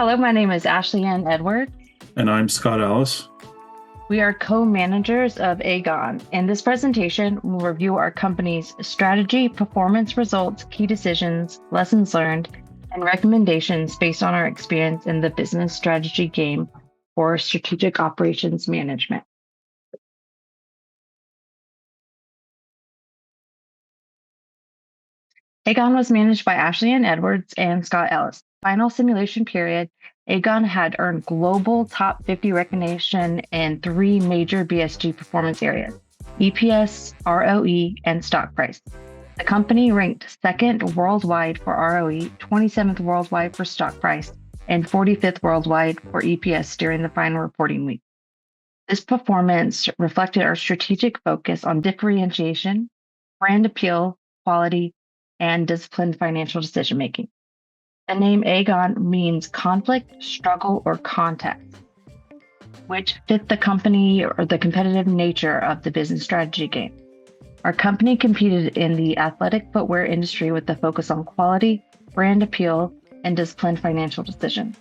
Hello, my name is Ashley Ann Edwards. And I'm Scott Allis. We are co-managers of Agón. In this presentation, we'll review our company's strategy, performance results, key decisions, lessons learned, and recommendations based on our experience in the business strategy game for strategic operations management. Agón was managed by Ashley Ann Edwards and Scott Ellis. Final simulation period, Agón had earned global top 50 recognition in three major BSG performance areas: EPS, ROE, and stock price. The company ranked second worldwide for ROE, 27th worldwide for stock price, and 45th worldwide for EPS during the final reporting week. This performance reflected our strategic focus on differentiation, brand appeal, quality, and disciplined financial decision making. The name Agón means conflict, struggle, or context, which fit the company or the competitive nature of the business strategy game. Our company competed in the athletic footwear industry with a focus on quality, brand appeal, and disciplined financial decisions.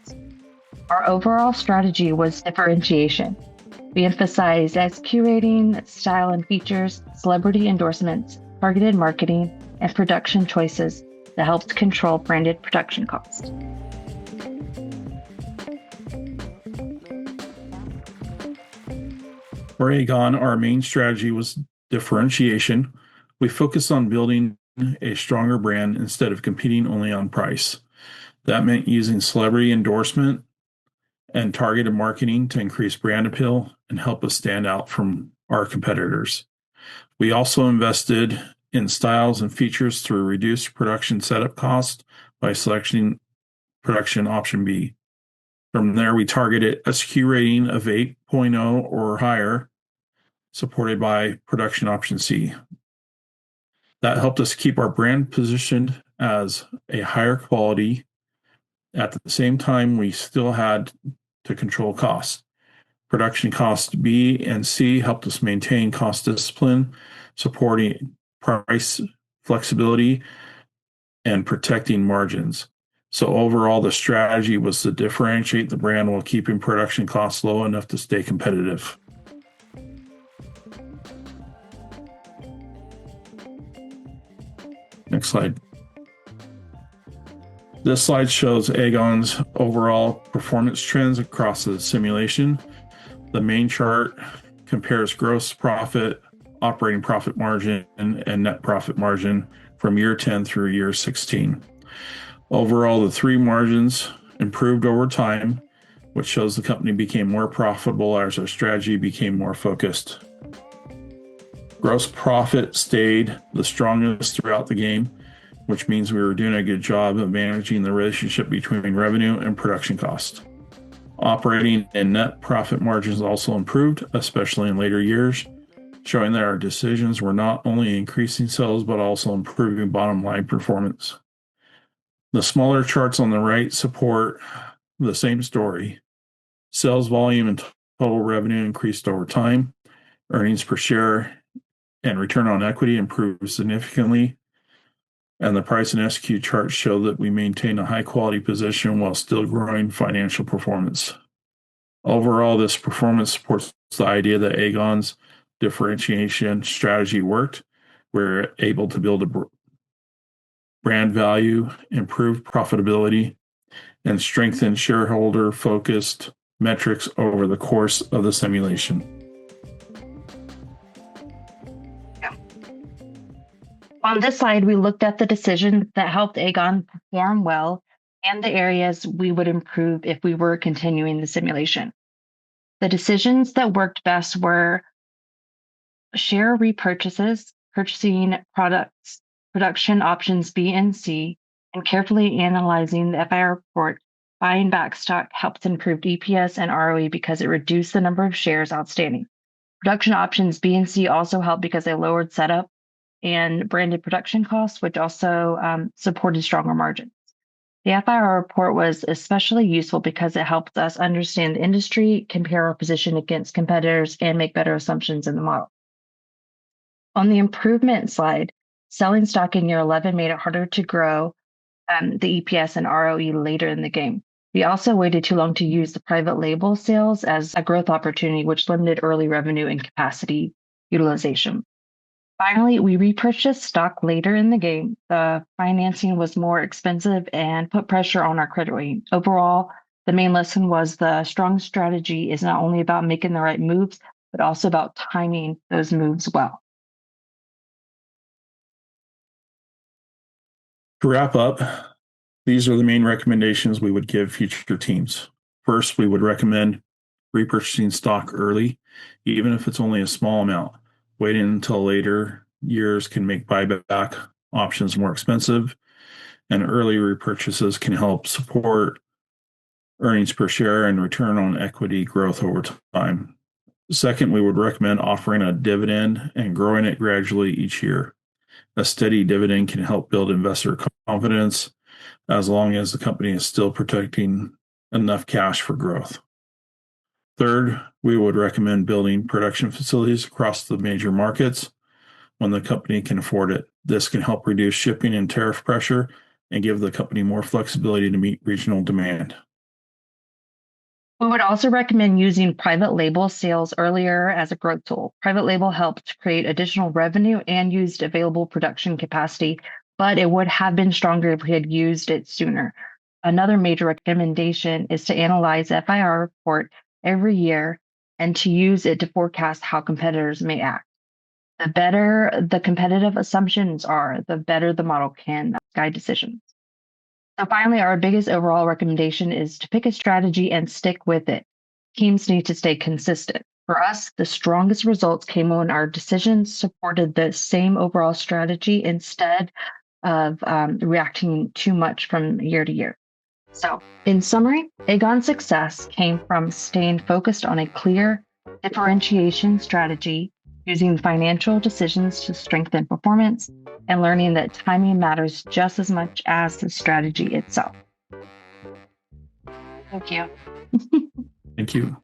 Our overall strategy was differentiation. We emphasized SKU rating, style and features, celebrity endorsements, targeted marketing, and production choices that helped control branded production costs. For Agón, our main strategy was differentiation. We focused on building a stronger brand instead of competing only on price. That meant using celebrity endorsement and targeted marketing to increase brand appeal and help us stand out from our competitors. We also invested in styles and features through reduced production setup cost by selecting production option B. From there, we targeted a SKU rating of 8.0 or higher, supported by production option C. That helped us keep our brand positioned as a higher quality. At the same time, we still had to control costs. Production cost B and C helped us maintain cost discipline, supporting price flexibility and protecting margins. So overall, the strategy was to differentiate the brand while keeping production costs low enough to stay competitive. Next slide. This slide shows Agón's overall performance trends across the simulation. The main chart compares gross profit, operating profit margin, and net profit margin from year 10 through year 16. Overall, the three margins improved over time, which shows the company became more profitable as our strategy became more focused. Gross profit stayed the strongest throughout the game, which means we were doing a good job of managing the relationship between revenue and production cost. Operating and net profit margins also improved, especially in later years, showing that our decisions were not only increasing sales, but also improving bottom line performance. The smaller charts on the right support the same story. Sales volume and total revenue increased over time. Earnings per share and return on equity improved significantly. And the price and SQ charts show that we maintain a high quality position while still growing financial performance. Overall, this performance supports the idea that Agón's differentiation strategy worked. We're able to build a brand value, improve profitability, and strengthen shareholder-focused metrics over the course of the simulation. On this slide, we looked at the decisions that helped Agón perform well and the areas we would improve if we were continuing the simulation. The decisions that worked best were share repurchases, purchasing production options B and C, and carefully analyzing the FIR report. Buying back stock helped improve EPS and ROE because it reduced the number of shares outstanding. Production options B and C also helped because they lowered setup and branded production costs, which also supported stronger margins. The FIR report was especially useful because it helped us understand the industry, compare our position against competitors, and make better assumptions in the model. On the improvement slide, selling stock in year 11 made it harder to grow the EPS and ROE later in the game. We also waited too long to use the private label sales as a growth opportunity, which limited early revenue and capacity utilization. Finally, we repurchased stock later in the game. The financing was more expensive and put pressure on our credit rating. Overall, the main lesson was the strong strategy is not only about making the right moves, but also about timing those moves well. To wrap up, these are the main recommendations we would give future teams. First, we would recommend repurchasing stock early, even if it's only a small amount. Waiting until later years can make buyback options more expensive, and early repurchases can help support earnings per share and return on equity growth over time. Second, we would recommend offering a dividend and growing it gradually each year. A steady dividend can help build investor confidence as long as the company is still protecting enough cash for growth. Third, we would recommend building production facilities across the major markets when the company can afford it. This can help reduce shipping and tariff pressure and give the company more flexibility to meet regional demand. We would also recommend using private label sales earlier as a growth tool. Private label helped create additional revenue and used available production capacity, but it would have been stronger if we had used it sooner. Another major recommendation is to analyze FIR report every year and to use it to forecast how competitors may act. The better the competitive assumptions are, the better the model can guide decisions. So finally, our biggest overall recommendation is to pick a strategy and stick with it. Teams need to stay consistent. For us, the strongest results came when our decisions supported the same overall strategy instead of reacting too much from year to year. So, in summary, Agón's success came from staying focused on a clear differentiation strategy, using financial decisions to strengthen performance, and learning that timing matters just as much as the strategy itself. Thank you. Thank you.